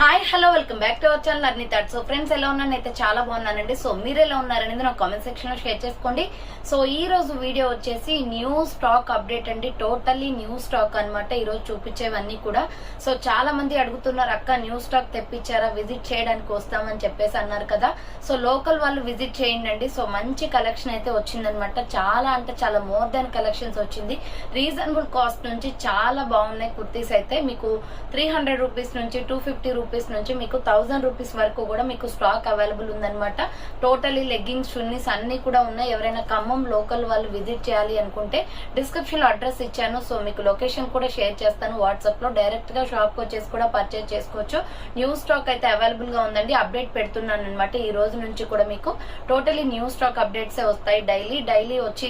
Hi hello welcome back to our channel అర్ని thought. So friends ఎలా ఉన్నాను అయితే చాలా బాగున్నానండి. సో మీరు ఎలా ఉన్నారనేది నా కామెంట్ సెక్షన్ లో షేర్ చేసుకోండి. సో ఈ రోజు వీడియో వచ్చేసి న్యూ స్టాక్ అప్డేట్ అండి. టోటల్లీ న్యూ స్టాక్ అనమాట ఈ రోజు చూపించేవన్నీ కూడా. సో చాలా మంది అడుగుతున్నారు, అక్క న్యూ స్టాక్ తెప్పించారా, విజిట్ చేయడానికి వస్తామని చెప్పేసి అన్నారు కదా. సో లోకల్ వాళ్ళు విజిట్ చేయండి. సో మంచి కలెక్షన్ అయితే వచ్చిందనమాట. చాలా అంటే చాలా మోర్ దాన్ కలెక్షన్స్ వచ్చింది. రీజనబుల్ కాస్ట్ నుంచి చాలా బాగున్నాయి కుర్తీస్ అయితే. మీకు 300 రూపీస్ నుంచి 250 రూపీస్ నుంచి మీకు 1000 రూపీస్ వరకు కూడా మీకు స్టాక్ అవైలబుల్ ఉందన్నమాట. టోటలీ లెగ్గింగ్స్ చున్నీస్ అన్ని కూడా ఉన్నాయి. ఎవరైనా ఖమ్మం లోకల్ వాళ్ళు విజిట్ చేయాలి అనుకుంటే డిస్క్రిప్షన్ లో అడ్రస్ ఇచ్చాను. సో మీకు లొకేషన్ కూడా షేర్ చేస్తాను వాట్సాప్ లో. డైరెక్ట్ గా షాప్ కి వచ్చేసి కూడా పర్చేజ్ చేసుకోవచ్చు. న్యూ స్టాక్ అయితే అవైలబుల్ గా ఉందండి. అప్డేట్ పెడుతున్నాను అనమాట. ఈ రోజు నుంచి కూడా మీకు టోటలీ న్యూ స్టాక్ అప్డేట్స్ వస్తాయి. డైలీ వచ్చి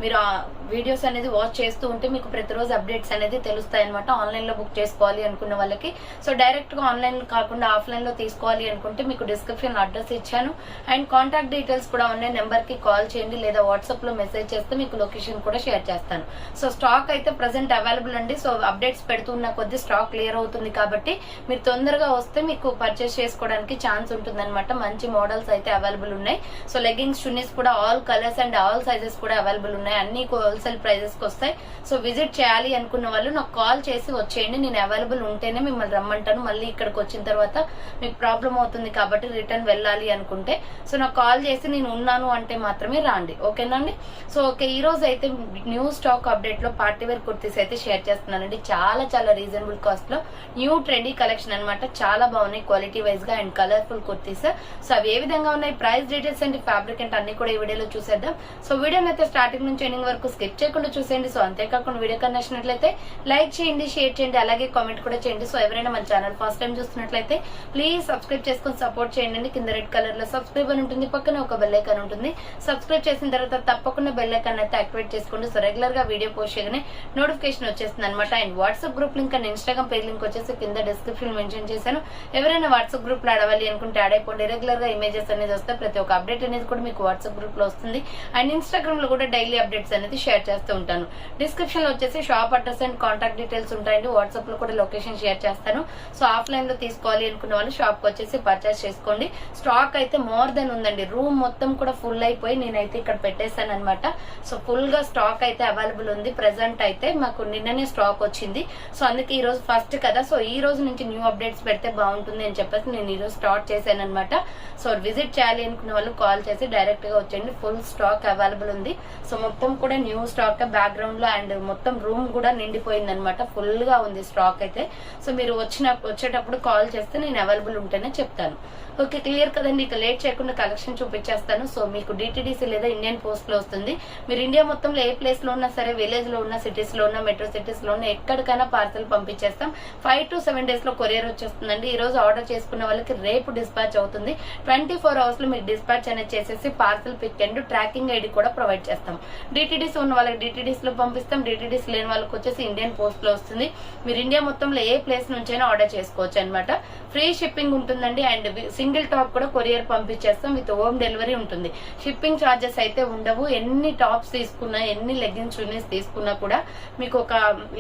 మీరు ఆ వీడియోస్ అనేది వాచ్ చేస్తూ ఉంటే మీకు ప్రతిరోజు అప్డేట్స్ అనేది తెలుస్తాయి అనమాట. ఆన్లైన్ లో బుక్ చేసుకోవాలి అనుకున్న వాళ్ళకి. సో డైరెక్ట్ గా ఆన్లైన్ కాకుండా ఆఫ్లైన్ లో తీసుకోవాలి అనుకుంటే మీకు డిస్క్రిప్షన్ అడ్రస్ ఇచ్చాను. అండ్ కాంటాక్ట్ డీటెయిల్స్ కూడా ఉన్నాయి. నెంబర్ కి కాల్ చేయండి లేదా వాట్సాప్ లో మెసేజ్ చేస్తే మీకు లొకేషన్ కూడా షేర్ చేస్తాను. సో స్టాక్ అయితే ప్రెసెంట్ అవైలబుల్ అండి. సో అప్డేట్స్ పెడుతున్న కొద్ది స్టాక్ క్లియర్ అవుతుంది కాబట్టి మీరు తొందరగా వస్తే మీకు పర్చేస్ చేసుకోవడానికి ఛాన్స్ ఉంటుంది అనమాట. మంచి మోడల్స్ అయితే అవైలబుల్ ఉన్నాయి. సో లెగ్గింగ్స్ చున్నీస్ కూడా all colours and all sizes కూడా అవైలబుల్ ఉన్నాయి. అన్ని హోల్సేల్ ప్రైజెస్ కి వస్తాయి. సో విజిట్ చేయాలి అనుకున్న వాళ్ళు నాకు కాల్ చేసి వచ్చేయండి. నేను అవైలబుల్ ఉంటేనే మిమ్మల్ని రమ్మంటాను. మళ్ళీ ఇక్కడికి వచ్చిన తర్వాత మీకు ప్రాబ్లం అవుతుంది కాబట్టి రిటర్న్ వెళ్ళాలి అనుకుంటే సో నాకు కాల్ చేసి నేను ఉన్నాను అంటే మాత్రమే రాండి. ఓకేనండి. సో ఓకే, ఈ రోజు అయితే న్యూ స్టాక్ అప్డేట్ లో పార్టీ వేర్ కుర్తీస్ అయితే షేర్ చేస్తున్నానండి. చాలా చాలా రీజనబుల్ కాస్ట్ లో న్యూ ట్రెండీ కలెక్షన్ అనమాట. చాలా బాగున్నాయి క్వాలిటీ వైజ్ గా అండ్ కలర్ఫుల్ కుర్తీస్. సో అవి ఏ విధంగా ఉన్నాయి, ప్రైస్ డీటెయిల్స్ అండ్ ఫ్యాబ్రిక్ అంటే అన్ని కూడా ఈ వీడియోలో చూసేద్దాం. సో వీడియోని అయితే స్టార్టింగ్ నుంచి ఎండింగ్ వరకు స్కిప్ చేయకుండా చూసేయండి. సో అంతేకాకుండా వీడియో నచ్చినట్లయితే లైక్ చేయండి, షేర్ చేయండి, అలాగే కామెంట్ కూడా చేయండి. సో ఎవరైనా మన ఛానల్ ఫస్ట్ టైం చూస్తున్నట్లయితే ప్లీజ్ సబ్స్క్రైబ్ చేసుకుని సపోర్ట్ చేయండి. కింద రెడ్ కలర్ లో సబ్స్క్రైబ్ అని ఉంటుంది, పక్కన ఒక బెల్ ఐకాన్ ఉంటుంది. సబ్స్క్రైబ్ చేసిన తర్వాత తప్పకుండా బెల్ ఐకాన్ అయితే యాక్టివేట్ చేసుకోండి. సో రెగ్యులర్ గా వీడియో పోస్ట్ చేయగానే నోటిఫికేషన్ వచ్చేస్తుంది అనమాట. And WhatsApp group link and Instagram page link వచ్చేసి కింద డిస్క్రిప్షన్ మెన్షన్ చేశాను. ఎవరైనా వాట్సాప్ గ్రూప్ లో ఆడవాలి అనుకుంటే యాడ్ అయిపోండి. రెగ్యులర్ గా ఇమేజెస్ అనేది వస్తే ప్రతి ఒక్క అప్డేట్ అనేది కూడా మీకు వాట్సాప్ గ్రూప్ లో వస్తుంది. అండ్ ఇన్స్టాగ్రామ్ లో కూడా డైలీ అప్డేట్స్ అనేది షేర్ చేస్తూ ఉంటాను. డిస్క్రిప్షన్ లో వచ్చేసి shop address and contact details ఉంటాయండి. వాట్సాప్ లో కూడా లొకేషన్ షేర్ చేస్తాను. సో ఆఫ్లైన్ లో తీసుకోవాలి అనుకున్న వాళ్ళు షాప్ కి వచ్చేసి పర్చేస్ చేసుకోండి. స్టాక్ అయితే మోర్ దెన్ ఉందండి. రూమ్ మొత్తం కూడా ఫుల్ అయిపోయి నేనైతే ఇక్కడ పెట్టేశాను అనమాట. సో ఫుల్ గా స్టాక్ అయితే అవైలబుల్ ఉంది. ప్రెసెంట్ అయితే మాకు నిన్ననే స్టాక్ వచ్చింది. సో అందుకే ఈ రోజు ఫస్ట్ కదా, సో ఈ రోజు నుంచి న్యూ అప్డేట్స్ పెడితే బాగుంటుంది అని చెప్పేసి నేను ఈ రోజు స్టార్ట్ చేశాను అనమాట. సో విజిట్ చేయాలి అనుకున్న వాళ్ళు కాల్ చేసి డైరెక్ట్ గా వచ్చేయండి. ఫుల్ స్టాక్ అవైలబుల్ ఉంది. సో మొత్తం కూడా న్యూ స్టాక్ బ్యాక్గ్రౌండ్ లో అండ్ మొత్తం రూమ్ కూడా నిండిపోయింది అనమాట. ఫుల్ గా ఉంది స్టాక్ అయితే. సో మీరు వచ్చేటప్పుడు కాల్ చేస్తే నేను అవైలబుల్ ఉంటేనే చెప్తాను. ఓకే, క్లియర్ కదండి. ఇక లేట్ చేయకుండా కలెక్షన్ చూపించేస్తాను. సో మీకు డిటిడిసి లేదా ఇండియన్ పోస్ట్ లో వస్తుంది. మీరు ఇండియా మొత్తంలో ఏ ప్లేస్ లో ఉన్నా సరే, విలేజ్ లో ఉన్న, సిటీస్ లో ఉన్న, మెట్రో సిటీస్ లో ఉన్న ఎక్కడికైనా పార్సల్ పంపించేస్తాం. 5 to 7 days లో కొరియర్ వచ్చేస్తుందండి. ఈ రోజు ఆర్డర్ చేసుకున్న వాళ్ళకి రేపు డిస్పాచ్ అవుతుంది. 24 hours లో మీకు డిస్పాచ్ అనేది చేసేసి parcel pick and tracking ID కూడా ప్రొవైడ్ చేస్తాం. డిటిడిసి ఉన్న వాళ్ళకి డిటిడిసి లో పంపిస్తాం. డిటిడిసి లేని వాళ్ళకి వచ్చేసి ఇండియన్ పోస్ట్ లో వస్తుంది. మీరు ఇండియా మొత్తంలో ఏ ప్లేస్ నుంచైనా ఆర్డర్ చేసుకోవచ్చు అనమాట. ఫ్రీ షిప్పింగ్ ఉంటుందండి. అండ్ సింగిల్ టాప్ కూడా కొరియర్ పంపించేస్తాం. విత్ హోమ్ డెలివరీ ఉంటుంది. షిప్పింగ్ ఛార్జెస్ అయితే ఉండవు. ఎన్ని టాప్స్ తీసుకున్నా, ఎన్ని లెగ్గిన్స్ చున్నీస్ తీసుకున్నా కూడా మీకు ఒక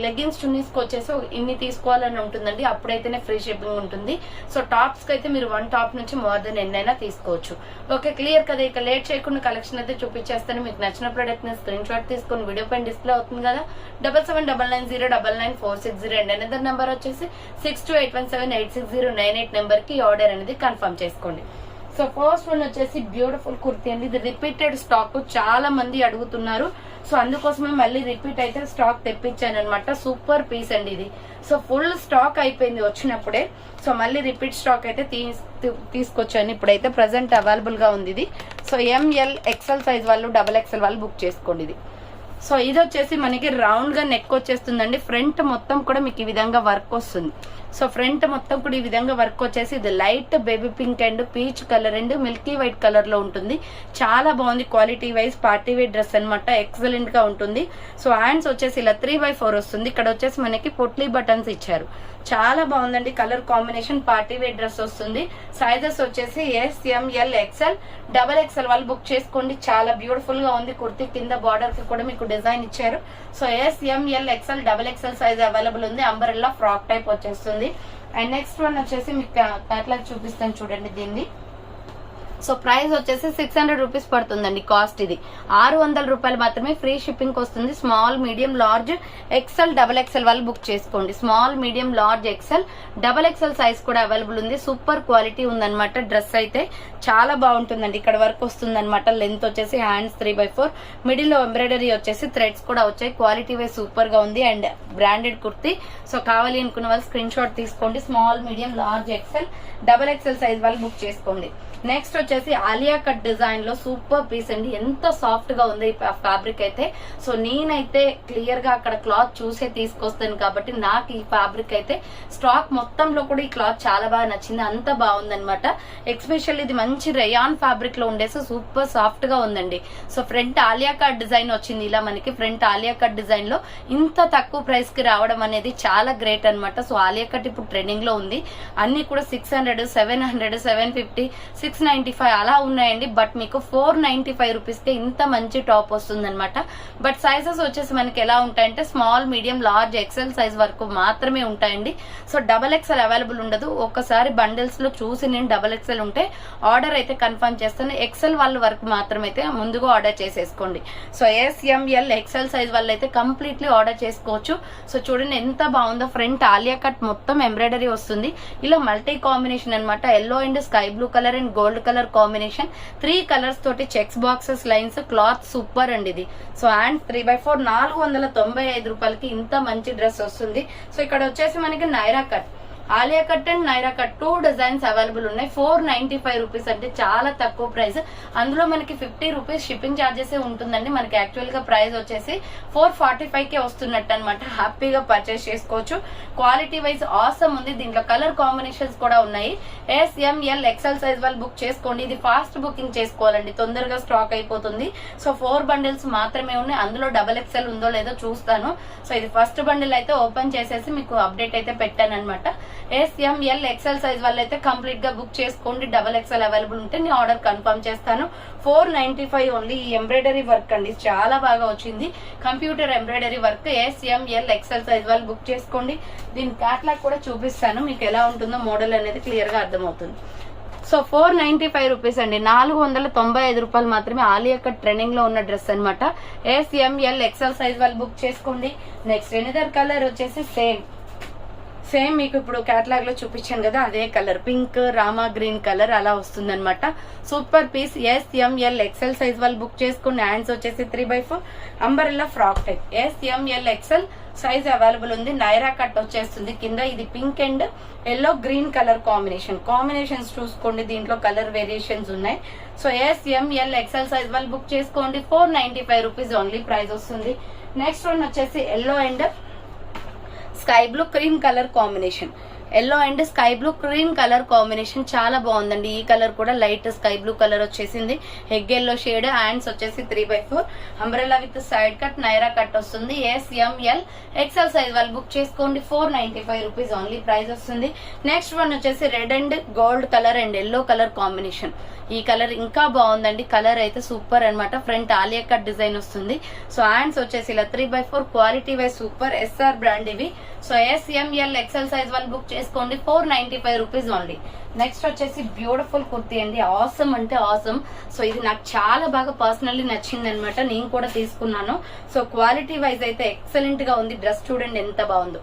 లెగ్గిన్స్ చున్నీస్ కి వచ్చేసి ఇన్ని తీసుకోవాలని ఉంటుందండి. అప్పుడైతేనే ఫ్రీ షిప్పింగ్ ఉంటుంది. సో టాప్స్ కి అయితే మీరు 1 టాప్ నుంచి మోర్ దెన్ ఎన్నైనా తీసుకోవచ్చు. ఓకే, క్లియర్ కదా. ఇక లేట్ చేయకుండా కలెక్షన్ అయితే చూపించేస్తాను. మీకు నచ్చిన ప్రొడక్ట్ ని స్క్రీన్ షాట్ తీసుకుని వీడియో పైన డిస్ప్లే అవుతుంది కదా. 7799099460 అండ్ అనదర్ నెంబర్ వచ్చేసి 6281786098 నెంబర్ కి ఆర్డర్ అనేది కన్ఫర్మ్ చేసుకోండి. సో ఫస్ట్ వన్ వచ్చేసి బ్యూటిఫుల్ కుర్తీ అండి. ఇది రిపీటెడ్ స్టాక్, చాలా మంది అడుగుతున్నారు. సో అందుకోసమే మళ్ళీ రిపీట్ అయితే స్టాక్ తెప్పించాను అనమాట. సూపర్ పీస్ అండి ఇది. సో ఫుల్ స్టాక్ అయిపోయింది వచ్చినప్పుడే. సో మళ్ళీ రిపీట్ స్టాక్ అయితే తీసుకొచ్చాను. ఇప్పుడైతే ప్రెసెంట్ అవైలబుల్ గా ఉంది ఇది. సో ML XL సైజ్ వాళ్ళు, XXL వాళ్ళు బుక్ చేసుకోండి ఇది. సో ఇది వచ్చేసి మనకి రౌండ్ గా నెక్ వచ్చేస్తుందండి. ఫ్రంట్ మొత్తం కూడా మీకు ఈ విధంగా వర్క్ వస్తుంది. సో ఫ్రంట్ మొత్తం కూడా ఈ విధంగా వర్క్ వచ్చేసి ఇది light baby pink and peach colour and milky white colour లో ఉంటుంది. చాలా బాగుంది. Quality wise party wear dress అనమాట. ఎక్సలెంట్ గా ఉంటుంది. సో హ్యాండ్స్ వచ్చేసి ఇలా 3/4 వస్తుంది. ఇక్కడ వచ్చేసి మనకి పొట్లీ బటన్స్ ఇచ్చారు. చాలా బాగుందండి. Colour combination party wear dress వస్తుంది. సైజెస్ వచ్చేసి SML XL XXL వాళ్ళు బుక్ చేసుకోండి. చాలా బ్యూటిఫుల్ గా ఉంది కుర్తీ. కింద బార్డర్ కి కూడా మీకు డిజైన్ ఇచ్చారు. So SML XL XXL size available ఉంది. అంబ్రెల్లా ఫ్రాక్ టైప్ వచ్చేస్తుంది. అండ్ నెక్స్ట్ వన్ వచ్చేసి మీకు క్యాటలాగ్ చూపిస్తాను చూడండి దీన్ని. సో ప్రైస్ వచ్చేసి 600 రూపీస్ పడుతుందండి కాస్ట్. ఇది 600 రూపాయలు మాత్రమే, ఫ్రీ షిప్పింగ్ వస్తుంది. Small medium large XL double XL వాళ్ళు బుక్ చేసుకోండి. Small medium large XL double XL size కూడా అవైలబుల్ ఉంది. సూపర్ క్వాలిటీ ఉందన్నమాట. డ్రెస్ అయితే చాలా బాగుంటుందండి. ఇక్కడ వర్క్ వస్తుంది అనమాట. లెంత్ వచ్చేసి హ్యాండ్స్ 3/4, మిడిల్ లో ఎంబ్రాయిడరీ వచ్చేసి థ్రెడ్స్ కూడా వచ్చాయి. క్వాలిటీ వైజ్ సూపర్ గా ఉంది అండ్ బ్రాండెడ్ కుర్తీ. సో కావాలి అనుకున్న వాళ్ళు స్క్రీన్ షాట్ తీసుకోండి. Small medium large XL double XL size వాళ్ళు బుక్ చేసుకోండి. నెక్స్ట్ వచ్చేసి ఆలియా కట్ డిజైన్ లో సూపర్ పీస్ అండి. ఎంత సాఫ్ట్ గా ఉంది ఈ ఫ్యాబ్రిక్ అయితే. సో నేనైతే క్లియర్ గా అక్కడ క్లాత్ చూసే తీసుకొస్తాను కాబట్టి నాకు ఈ ఫ్యాబ్రిక్ అయితే స్టాక్ మొత్తంలో కూడా ఈ క్లాత్ చాలా బాగా నచ్చింది. అంత బాగుంది అనమాట. ఎక్స్పెషల్ ఇది మంచి రేయాన్ ఫ్యాబ్రిక్ లో ఉండేసి సూపర్ సాఫ్ట్ గా ఉందండి. So front Alia cut design వచ్చింది. ఇలా మనకి ఫ్రంట్ ఆలియా కట్ డిజైన్ లో ఇంత తక్కువ ప్రైస్ కి రావడం అనేది చాలా గ్రేట్ అనమాట. సో ఆలియా కట్ ఇప్పుడు ట్రెండింగ్ లో ఉంది. అన్ని కూడా 600, 700, 750, 695 అలా ఉన్నాయండి. బట్ మీకు 495 రూపీస్ కి ఇంత మంచి టాప్ వస్తుంది అనమాట. బట్ సైజెస్ వచ్చేసి మనకి ఎలా ఉంటాయంటే small medium large XL size వరకు మాత్రమే ఉంటాయండి. సో డబల్ ఎక్సెల్ అవైలబుల్ ఉండదు. ఒక్కసారి బండిల్స్ లో చూసి నేను డబల్ ఎక్సెల్ ఉంటే ఆర్డర్ అయితే కన్ఫర్మ్ చేస్తాను. ఎక్సెల్ వాళ్ళ వరకు మాత్రమే అయితే ముందుగా ఆర్డర్ చేసేసుకోండి. సో SML ఎక్సెల్ సైజ్ వాళ్ళు అయితే కంప్లీట్లీ ఆర్డర్ చేసుకోవచ్చు. సో చూడండి ఎంత బాగుందో. ఫ్రంట్ ఆలియా కట్ మొత్తం ఎంబ్రాయిడరీ వస్తుంది. ఇలా మల్టీ కాంబినేషన్ అనమాట. Yellow and sky blue colour and gold colour combination. 3 colours తోటి checks boxes lines. Cloth super అండి ఇది. సో అండ్ 3/4 495 రూపాయలకి ఇంత మంచి డ్రెస్ వస్తుంది. సో ఇక్కడ వచ్చేసి మనకి Naira cut, Alia cut and Naira cut 2 designs available ఉన్నాయి. 495 రూపీస్ అంటే చాలా తక్కువ ప్రైస్. అందులో మనకి 50 రూపీస్ షిప్పింగ్ ఛార్జెస్ ఉంటుందండి. మనకి యాక్చువల్ గా ప్రైస్ వచ్చేసి 445 కే వస్తున్నట్టు అనమాట. హ్యాపీగా పర్చేస్ చేసుకోవచ్చు. క్వాలిటీ వైజ్ ఆసమ్ ఉంది. దీంట్లో కలర్ కాంబినేషన్స్ కూడా ఉన్నాయి. SML ఎక్సెల్ సైజ్ వాళ్ళు బుక్ చేసుకోండి. ఇది ఫాస్ట్ బుకింగ్ చేసుకోవాలండి, తొందరగా స్టాక్ అయిపోతుంది. సో 4 బండిల్స్ మాత్రమే ఉన్నాయి. అందులో డబల్ ఎక్సెల్ ఉందో లేదో చూస్తాను. సో ఇది ఫస్ట్ బండిల్ అయితే ఓపెన్ చేసేసి మీకు అప్డేట్ అయితే పెట్టాను అనమాట. SML ఎక్సెల్ సైజ్ వాళ్ళు అయితే కంప్లీట్ గా బుక్ చేసుకోండి. డబల్ ఎక్సెల్ అవైలబుల్ ఉంటే నేను ఆర్డర్ కన్ఫర్మ్ చేస్తాను. 495 ఓన్లీ. ఈ ఎంబ్రాయిడరీ వర్క్ అండి చాలా బాగా వచ్చింది. Computer embroidery work. SML XL size వాళ్ళు బుక్ చేసుకోండి. దీని క్యాట్లాగ్ కూడా చూపిస్తాను. మీకు ఎలా ఉంటుందో మోడల్ అనేది క్లియర్ గా అర్థమవుతుంది. సో 495 రూపీస్ అండి. 495 రూపాయలు మాత్రమే. ఆలియా కట్ ట్రెండింగ్ లో ఉన్న డ్రెస్ అనమాట. SML ఎక్సెల్ సైజ్ వాళ్ళు బుక్ చేసుకోండి. నెక్స్ట్ ఎనదర్ కలర్ వచ్చేసి సేమ్ మీకు ఇప్పుడు క్యాటలాగ్ లో చూపించాను కదా అదే colour, pink Rama green colour అలా వస్తుంది అనమాట. Super piece. SML XL size వాళ్ళు బుక్ చేసుకోండి. హ్యాండ్స్ వచ్చేసి 3/4 umbrella frock type. SML XL size available ఉంది. నైరా కట్ వచ్చేస్తుంది కింద. ఇది pink and yellow green colour combinations చూసుకోండి. దీంట్లో కలర్ వేరియేషన్స్ ఉన్నాయి. సో SML ఎక్సెల్ సైజ్ వాళ్ళు బుక్ చేసుకోండి. 495 రూపీస్ ఓన్లీ ప్రైస్ వస్తుంది. నెక్స్ట్ వన్ వచ్చేసి yellow and sky blue cream colour combination. Yellow and sky blue cream colour combination చాలా బాగుందండి. ఈ కలర్ కూడా లైట్ స్కై బ్లూ కలర్ వచ్చేసింది. Hague yellow shade. హ్యాండ్స్ వచ్చేసి 3/4 umbrella with side cut Naira cut వస్తుంది. SML XL size వాళ్ళు book చేసుకోండి. 495 rupees only price వస్తుంది. నెక్స్ట్ వన్ వచ్చేసి red and gold colour and yellow colour combination. ఈ colour ఇంకా బాగుందండి. కలర్ అయితే సూపర్ అనమాట. ఫ్రంట్ ఆలియా కట్ డిజైన్ వస్తుంది. సో హ్యాండ్స్ వచ్చేసి ఇలా 3/4 quality wise super. SR brand ఇవి. సో SML ఎక్సెల్ సైజ్ వాళ్ళు బుక్ చేసుకోండి. 495 రూపీస్ ఓన్లీ. నెక్స్ట్ వచ్చేసి బ్యూటిఫుల్ కుర్తీ అండి. ఆసమ్ అంటే ఆసమ్. సో ఇది నాకు చాలా బాగా పర్సనల్లీ నచ్చింది అనమాట. నేను కూడా తీసుకున్నాను. సో క్వాలిటీ వైజ్ అయితే ఎక్సలెంట్ గా ఉంది. డ్రెస్ చూడండి ఎంత బాగుందో.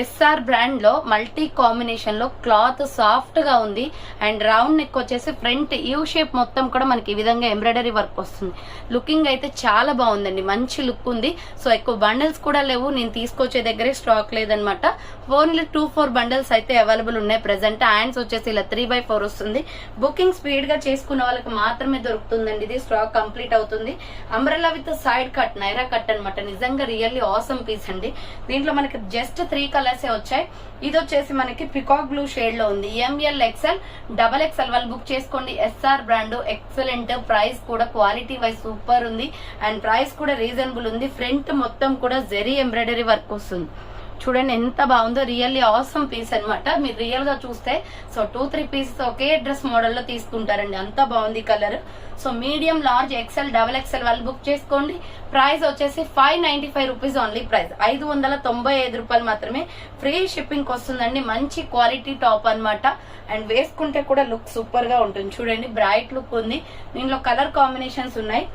SR బ్రాండ్ లో మల్టీ కాంబినేషన్ లో క్లాత్ సాఫ్ట్ గా ఉంది. అండ్ రౌండ్ నెక్ వచ్చేసి ఫ్రంట్ యూ షేప్ మొత్తం కూడా మనకి ఈ విధంగా ఎంబ్రాయిడరీ వర్క్ వస్తుంది. లుకింగ్ అయితే చాలా బాగుందండి. మంచి లుక్ ఉంది. సో ఎక్కువ బండిల్స్ కూడా లేవు. నేను తీసుకొచ్చే దగ్గరే స్టాక్ లేదనమాట. ఓన్లీ 2-4 బండిల్స్ అయితే అవైలబుల్ ఉన్నాయి ప్రెసెంట్. హ్యాండ్స్ వచ్చేసి ఇలా 3/4 వస్తుంది. బుకింగ్ స్పీడ్ గా చేసుకున్న వాళ్ళకి మాత్రమే దొరుకుతుందండి. ఇది స్టాక్ కంప్లీట్ అవుతుంది. Umbrella with side cut Naira cut అనమాట. నిజంగా రియల్లీ ఆసమ్ పీస్ అండి. దీంట్లో మనకి జస్ట్ 3 కలర్స్ వచ్చాయి. ఇది వచ్చేసి మనకి పికాక్ బ్లూ షేడ్ లో ఉంది. ML ఎక్సెల్ డబల్ ఎక్సెల్ వాళ్ళు బుక్ చేసుకోండి. SR brand excellent. ప్రైస్ కూడా క్వాలిటీ వైజ్ సూపర్ ఉంది. అండ్ ప్రైస్ కూడా రీజనబుల్ ఉంది. ఫ్రంట్ మొత్తం కూడా జెరీ ఎంబ్రాయిడరీ వర్క్ వస్తుంది. చూడండి ఎంత బాగుందో, రియల్లీ ఆసమ్ పీస్ అన్నమాట. మీరు రియల్ గా చూస్తే సో 2-3 పీసెస్ ఒకే డ్రెస్ మోడల్ లో తీసుకుంటారండి, అంత బాగుంది కలర్. So medium, large, XL, XXL వాళ్ళు బుక్ చేసుకోండి. ప్రైస్ వచ్చేసి 595 రూపీస్ ఓన్లీ. ప్రైస్ 595 రూపాయలు మాత్రమే. ఫ్రీ షిప్పింగ్ వస్తుందండి. మంచి క్వాలిటీ టాప్ అన్నమాట. అండ్ వేసుకుంటే కూడా లుక్ సూపర్ గా ఉంటుంది. చూడండి బ్రైట్ లుక్ ఉంది. దీనిలో కలర్ కాంబినేషన్స్ ఉన్నాయి.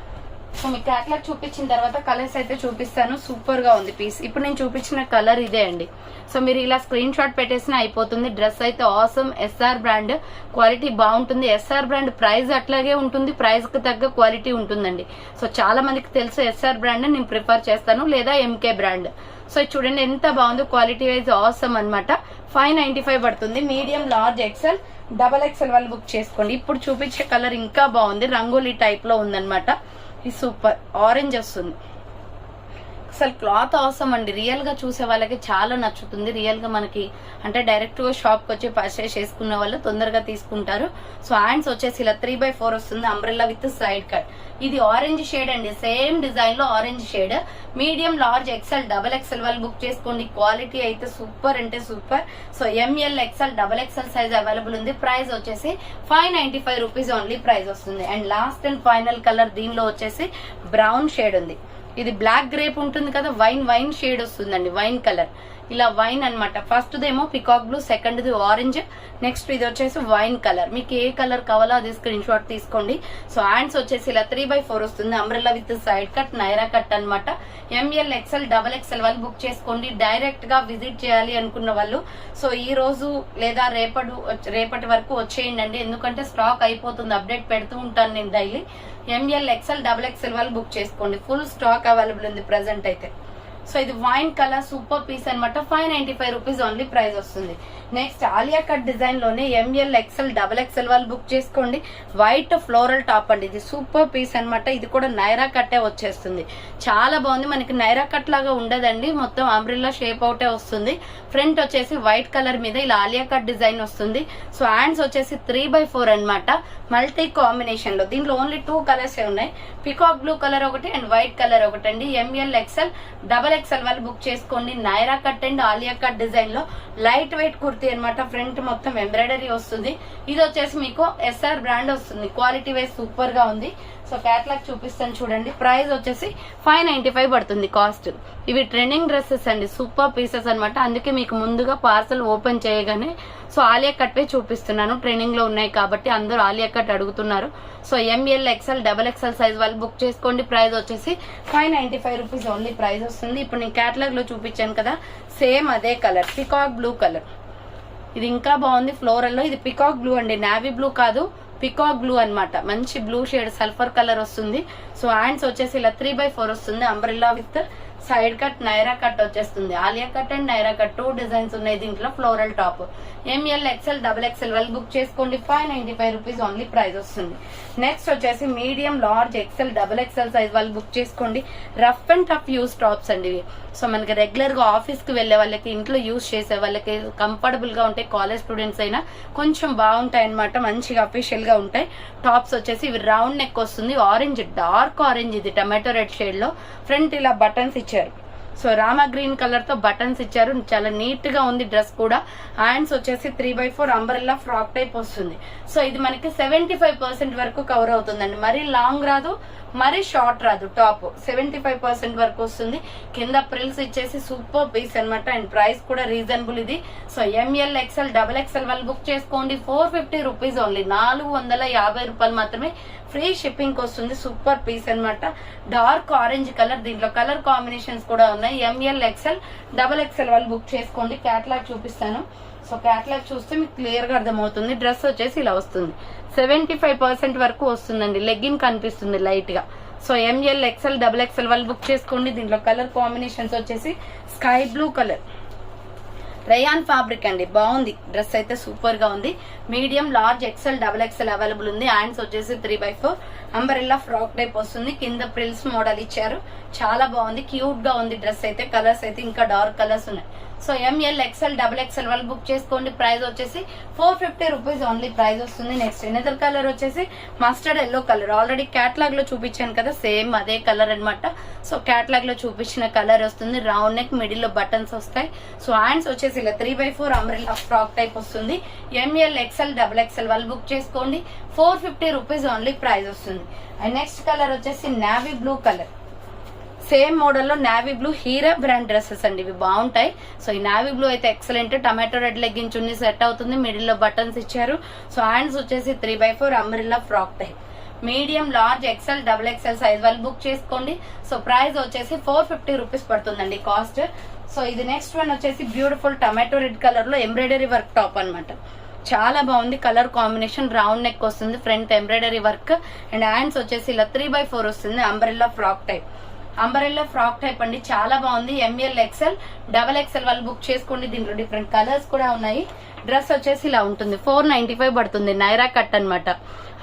సో మీకు క్యాట్లాగ్ చూపించిన తర్వాత కలర్స్ అయితే చూపిస్తాను. సూపర్ గా ఉంది పీస్. ఇప్పుడు నేను చూపించిన కలర్ ఇదే అండి. సో మీరు ఇలా స్క్రీన్ షాట్ పెట్టేసినా అయిపోతుంది. డ్రెస్ అయితే ఆసమ్, SR బ్రాండ్, క్వాలిటీ బాగుంటుంది. SR బ్రాండ్ ప్రైస్ అట్లాగే ఉంటుంది, ప్రైస్ కి తగ్గ క్వాలిటీ ఉంటుందండి. సో చాలా మందికి తెలుసు SR బ్రాండ్ నేను ప్రిఫర్ చేస్తాను, లేదా MK బ్రాండ్. సో చూడండి ఎంత బాగుందో, క్వాలిటీ వైజ్ ఆసమ్ అన్నమాట. 595 పడుతుంది. మీడియం, లార్జ్, XL, XXL వాళ్ళు బుక్ చేసుకోండి. ఇప్పుడు చూపించే కలర్ ఇంకా బాగుంది, రంగోలీ టైప్ లో ఉందన్నమాట. ఇది సూపర్ ఆరెంజ్ వస్తుంది. అసలు క్లాత్ అవసరం అండి. రియల్ గా చూసే వాళ్ళకి చాలా నచ్చుతుంది. రియల్ గా మనకి అంటే డైరెక్ట్ గా షాప్ కి వచ్చి పర్చేస్ చేసుకున్న వాళ్ళు తొందరగా తీసుకుంటారు. సో హ్యాండ్స్ వచ్చేసి ఇలా 3/4 వస్తుంది, అంబ్రెల్లా విత్ సైడ్ కట్. ఇది ఆరెంజ్ షేడ్ అండి, సేమ్ డిజైన్ లో orange shade. Medium, large, XL, XXL వాళ్ళు బుక్ చేసుకోండి. క్వాలిటీ అయితే సూపర్ అంటే super. So ML, XL, XXL size available ఉంది. ప్రైస్ వచ్చేసి 595 రూపీస్ ఓన్లీ ప్రైస్ వస్తుంది. And last and final colour దీనిలో వచ్చేసి బ్రౌన్ షేడ్ ఉంది. ఇది బ్లాక్ గ్రేప్ ఉంటుంది కదా, వైన్ షేడ్ వస్తుందండి, వైన్ కలర్. ఇలా వైన్ అన్నమాట. ఫస్ట్ దేమో పికాక్ బ్లూ, సెకండ్ ది ఆరెంజ్, నెక్స్ట్ ఇది వచ్చేసి వైన్ కలర్. మీకు ఏ కలర్ కావాలో అది స్క్రీన్ షాట్ తీసుకోండి. సో హ్యాండ్స్ వచ్చేసి ఇలా 3/4 వస్తుంది, umbrella with side cut, Naira cut అన్నమాట. ML, XL, XXL వాళ్ళు బుక్ చేసుకోండి. డైరెక్ట్ గా విజిట్ చేయాలి అనుకున్న వాళ్ళు సో ఈ రోజు లేదా రేపటి వరకు వచ్చేయండి, ఎందుకంటే స్టాక్ అయిపోతుంది. అప్డేట్ పెడుతూ ఉంటాను నేను డైలీ. ML, XL, XXL వాళ్ళు బుక్ చేసుకోండి. ఫుల్ స్టాక్ అవైలబుల్ ఉంది ప్రెసెంట్ అయితే. సో ఇది వైన్ కలర్ సూపర్ పీస్ అన్నమాట. 595 రూపీస్ ఓన్లీ ప్రైస్ వస్తుంది. నెక్స్ట్ ఆలియా కట్ డిజైన్ లోనే ML, XL, XXL వాళ్ళు బుక్ చేసుకోండి. వైట్ ఫ్లోరల్ టాప్ అండి, ఇది సూపర్ పీస్ అన్నమాట. ఇది కూడా నైరా కట్టే వచ్చేస్తుంది, చాలా బాగుంది. మనకి నైరా కట్ లాగా ఉండదండి, మొత్తం అంబ్రెల్లా షేప్ అవుటే వస్తుంది. ఫ్రంట్ వచ్చేసి వైట్ కలర్ మీద ఇలా ఆలియా కట్ డిజైన్ వస్తుంది. సో హ్యాండ్స్ వచ్చేసి 3/4 అన్నమాట, మల్టీ కాంబినేషన్ లో. దీంట్లో ఓన్లీ 2 కలర్స్ ఉన్నాయి, పికాక్ బ్లూ కలర్ ఒకటి అండ్ వైట్ కలర్ ఒకటి అండి. ML, XL, XXL వాళ్ళు బుక్ చేసుకోండి. Naira cut and Alia cut design లో లైట్ వెయిట్ కుర్తీ అన్నమాట. ఫ్రంట్ మొత్తం ఎంబ్రాయిడరీ వస్తుంది. ఇది వచ్చేసి మీకు SR బ్రాండ్ వస్తుంది. క్వాలిటీ వైజ్ సూపర్ గా ఉంది. సో క్యాట్లాగ్ చూపిస్తాను చూడండి. ప్రైస్ వచ్చేసి 595 పడుతుంది కాస్ట్. ఇవి ట్రెండింగ్ డ్రెస్సెస్ అండి, సూపర్ పీసెస్ అన్నమాట. అందుకే మీకు ముందుగా పార్సల్ ఓపెన్ చేయగానే సో ఆలియా కట్ పై చూపిస్తున్నాను. ట్రెండింగ్ లో ఉన్నాయి కాబట్టి అందరూ ఆలియా కట్ అడుగుతున్నారు. So ML, XL, XXL size వాళ్ళు బుక్ చేసుకోండి. ప్రైస్ వచ్చేసి 595 రూపీస్ ఓన్లీ ప్రైస్ వస్తుంది. ఇప్పుడు నేను క్యాట్లాగ్ లో చూపించాను కదా, సేమ్ అదే కలర్, పికాక్ బ్లూ కలర్. ఇది ఇంకా బాగుంది ఫ్లోరల్ లో. ఇది పికాక్ బ్లూ అండి, నావీ బ్లూ కాదు, పికాక్ బ్లూ అన్నమాట. మంచి బ్లూ షేడ్ సల్ఫర్ కలర్ వస్తుంది. సో హ్యాండ్స్ వచ్చేసి ఇలా 3/4 వస్తుంది, umbrella with side cut, Naira cut వచ్చేస్తుంది. Alia cut and Naira cut 2 designs ఉన్నాయి దీంట్లో. Floral top. ML, XL, XXL వాళ్ళు బుక్ చేసుకోండి. 595 రూపీస్ ఓన్లీ ప్రైస్ వస్తుంది. నెక్స్ట్ వచ్చేసి medium, large, XL, XXL size వాళ్ళు బుక్ చేసుకోండి. Rough and tough use tops అండి ఇవి. సో మనకి రెగ్యులర్ గా ఆఫీస్ కి వెళ్లే వాళ్ళకి, ఇంట్లో యూస్ చేసే వాళ్ళకి కంఫర్టబుల్ గా ఉంటాయి. కాలేజ్ స్టూడెంట్స్ అయినా కొంచెం బాగుంటాయి అన్నమాట, మంచిగా అఫీషియల్ గా ఉంటాయి. టాప్స్ వచ్చేసి ఇవి రౌండ్ నెక్ వస్తుంది, ఆరెంజ్, డార్క్ ఆరెంజ్, ఇది టమాటో రెడ్ షేడ్ లో. ఫ్రంట్ ఇలా బటన్స్ ఇచ్చారు. సో రామా గ్రీన్ కలర్ తో బటన్స్ ఇచ్చారు, చాలా నీట్ గా ఉంది డ్రెస్ కూడా. హ్యాండ్స్ వచ్చేసి 3/4 అంబ్రెల్లా ఫ్రాక్ టైప్ వస్తుంది. సో ఇది మనకి 75% వరకు కవర్ అవుతుందండి. మరీ లాంగ్ రాదు, మరీ షార్ట్ రాదు. టాప్ 75% వరకు వస్తుంది. కింద ప్రిల్స్ ఇచ్చేసి సూపర్ పీస్ అన్నమాట. అండ్ ప్రైస్ కూడా రీజనబుల్ ఇది. సో ML, XL, XXL వాళ్ళు బుక్ చేసుకోండి. 450 రూపీస్ ఓన్లీ, 450 రూపాయలు మాత్రమే. ఫ్రీ షిప్పింగ్ వస్తుంది. సూపర్ పీస్ అన్నమాట. డార్క్ ఆరెంజ్ కలర్, దీంట్లో కలర్ కాంబినేషన్స్ కూడా ఉన్నాయి. ML, XL, XXL వాళ్ళు బుక్ చేసుకోండి. క్యాట్లాగ్ చూపిస్తాను. సో క్యాట్లాగ్ చూస్తే మీకు క్లియర్ గా అర్థమవుతుంది. డ్రెస్ వచ్చేసి ఇలా వస్తుంది, 75% వరకు వస్తుందండి. లెగ్గిన్ కనిపిస్తుంది లైట్ గా. సో ML, XL, XXL వాళ్ళు బుక్ చేసుకోండి. దీంట్లో కలర్ కాంబినేషన్స్ వచ్చేసి sky blue colour, rayon fabric అండి, బాగుంది డ్రెస్ అయితే సూపర్ గా ఉంది. Medium, large, XL, XXL available ఉంది. హ్యాండ్స్ వచ్చేసి 3/4 అంబరెల్లా ఫ్రాక్ టైప్ వస్తుంది. కింద ప్రిల్స్ మోడల్ ఇచ్చారు, చాలా బాగుంది, క్యూట్ గా ఉంది డ్రెస్ అయితే. కలర్స్ అయితే ఇంకా డార్క్ కలర్స్ ఉన్నాయి. So ML XL double XL వాళ్ళు బుక్ చేసుకోండి. ప్రైస్ వచ్చేసి 450 రూపీస్ ఓన్లీ ప్రైస్ వస్తుంది. నెక్స్ట్ ఎనదర్ కలర్ వచ్చేసి mustard yellow colour. Already catalogue లో చూపించాను కదా, సేమ్ అదే కలర్ అన్నమాట. సో క్యాటలాగ్ లో చూపించిన కలర్ వస్తుంది. రౌండ్ నెక్, మిడిల్ లో బటన్స్ వస్తాయి. సో హ్యాండ్స్ వచ్చేసి ఇలా 3x4 అంబ్రెల్లా ఫ్రాక్ టైప్ వస్తుంది. ఎంఎల్ ఎక్స్ఎల్ డబుల్ ఎక్స్ఎల్ వాళ్ళు బుక్ చేసుకోండి. 450 రూపీస్ ఓన్లీ ప్రైస్ వస్తుంది. అండ్ నెక్స్ట్ కలర్ వచ్చేసి navy blue colour. Same model లో navy blue Heera brand dresses అండి, ఇవి బాగుంటాయి. సో ఈ నావీ బ్లూ అయితే excellent. Tomato red legging chunni set అవుతుంది. మిడిల్ లో బటన్స్ ఇచ్చారు. సో హ్యాండ్స్ వచ్చేసి 3x4 umbrella frock type. Medium, large, XL, double XL size వాళ్ళు బుక్ చేసుకోండి. సో ప్రైస్ వచ్చేసి 450 రూపీస్ పడుతుందండి కాస్ట్. సో ఇది నెక్స్ట్ వన్ వచ్చేసి బ్యూటిఫుల్ టమాటో రెడ్ కలర్ లో ఎంబ్రాయిడరీ వర్క్ టాప్ అన్నమాట. చాలా బాగుంది కలర్ కాంబినేషన్. రౌండ్ నెక్ వస్తుంది, front embroidery work. And hands వచ్చేసి ఇలా 3x4 వస్తుంది. Umbrella frock type. Umbrella frock type అండి, చాలా బాగుంది. ఎంఎల్ ఎక్స్ఎల్ డబల్ ఎక్స్ఎల్ వాళ్ళు బుక్ చేసుకోండి. దీంట్లో డిఫరెంట్ కలర్స్ కూడా ఉన్నాయి. డ్రెస్ వచ్చేసి ఇలా ఉంటుంది. 495 పడుతుంది. నైరా కట్ అన్నమాట.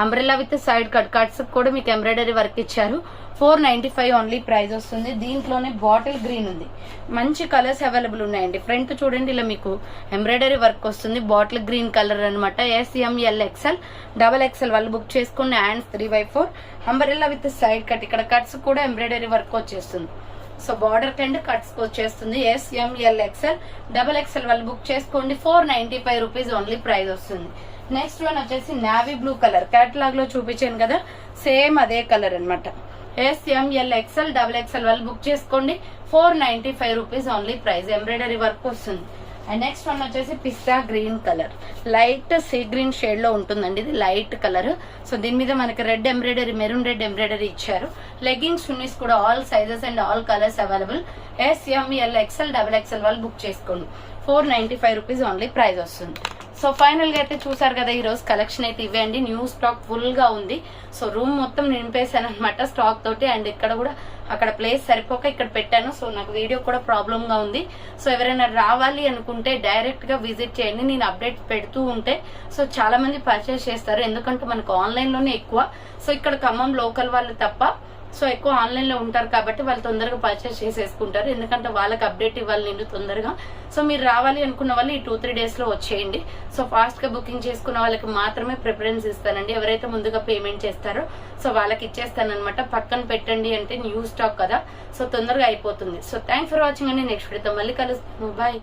Umbrella with side cut. Cuts కూడా మీకు ఎంబ్రాయిడరీ వర్క్ ఇచ్చారు. 495 ఓన్లీ ప్రైస్ వస్తుంది. దీంట్లోనే బాటిల్ గ్రీన్ ఉంది. మంచి కలర్స్ అవైలబుల్ ఉన్నాయండి. ఫ్రంట్ చూడండి, ఇలా మీకు ఎంబ్రాయిడరీ వర్క్ వస్తుంది. బాటిల్ గ్రీన్ కలర్ అనమాట. ఎంఎల్ ఎక్స్ఎల్ డబల్ ఎక్స్ఎల్ వాళ్ళు బుక్ చేసుకుని hands 3x4 umbrella with side cut. ఇక్కడ కట్స్ కూడా ఎంబ్రాయిడరీ వర్క్ వచ్చేస్తుంది. సో బార్డర్ కింద కట్స్ వచ్చేస్తుంది. ఎంఎల్ ఎక్స్ఎల్ డబల్ ఎక్స్ఎల్ వాళ్ళు బుక్ చేసుకోండి. 495 రూపీస్ ఓన్లీ ప్రైస్ వస్తుంది. నెక్స్ట్ వన్ వచ్చేసి నావీ బ్లూ కలర్. కేటలాగ్ లో చూపించాను కదా, సేమ్ అదే కలర్ అనమాట. ఎంఎల్ ఎక్స్ఎల్ డబుల్ ఎక్స్ఎల్ వాళ్ళు బుక్ చేసుకోండి. 495 rupees only price. Embroidery work వస్తుంది. అండ్ నెక్స్ట్ వన్ వచ్చేసి pista green colour. Light sea green shade లో ఉంటుందండి, ఇది లైట్ కలర్. సో దీని మీద మనకి red embroidery, maroon red embroidery ఇచ్చారు. లెగ్గింగ్స్, చున్నీస్ కూడా all sizes and all colours available. ML XL double XL వాళ్ళు బుక్ చేసుకోండి. 495 రూపీస్ ఓన్లీ ప్రైస్ వస్తుంది. సో ఫైనల్ గా అయితే చూసారు కదా, ఈ రోజు కలెక్షన్ అయితే ఇవ్వండి. న్యూ స్టాక్ ఫుల్ గా ఉంది. సో రూమ్ మొత్తం నింపేశాను అనమాట స్టాక్ తోటి. అండ్ ఇక్కడ కూడా అక్కడ ప్లేస్ సరిపోక ఇక్కడ పెట్టాను. సో నాకు వీడియో కూడా ప్రాబ్లమ్ గా ఉంది. సో ఎవరైనా రావాలి అనుకుంటే డైరెక్ట్ గా విజిట్ చేయండి. నేను అప్డేట్ పెడుతూ ఉంటే సో చాలా మంది పర్చేస్ చేస్తారు, ఎందుకంటే మనకు ఆన్లైన్ లోనే ఎక్కువ. సో ఇక్కడ ఖమ్మం లోకల్ వాళ్ళు తప్ప సో ఎక్కువ ఆన్లైన్ లో ఉంటారు కాబట్టి వాళ్ళు తొందరగా పర్చేస్ చేసేసుకుంటారు, ఎందుకంటే వాళ్ళకి అప్డేట్ ఇవ్వాలి నేను తొందరగా. సో మీరు రావాలి అనుకున్న వాళ్ళు ఈ 2-3 డేస్ లో వచ్చేయండి. సో ఫాస్ట్ గా బుకింగ్ చేసుకున్న వాళ్ళకి మాత్రమే ప్రిఫరెన్స్ ఇస్తానండి. ఎవరైతే ముందుగా పేమెంట్ చేస్తారో సో వాళ్ళకి ఇచ్చేస్తానమాట. పక్కన పెట్టండి అంటే న్యూ స్టాక్ కదా, సో తొందరగా అయిపోతుంది. సో థ్యాంక్స్ ఫర్ వాచింగ్ అండి. నెక్స్ట్ వీడియోతో మళ్ళీ కలుస్తాను. బాయ్.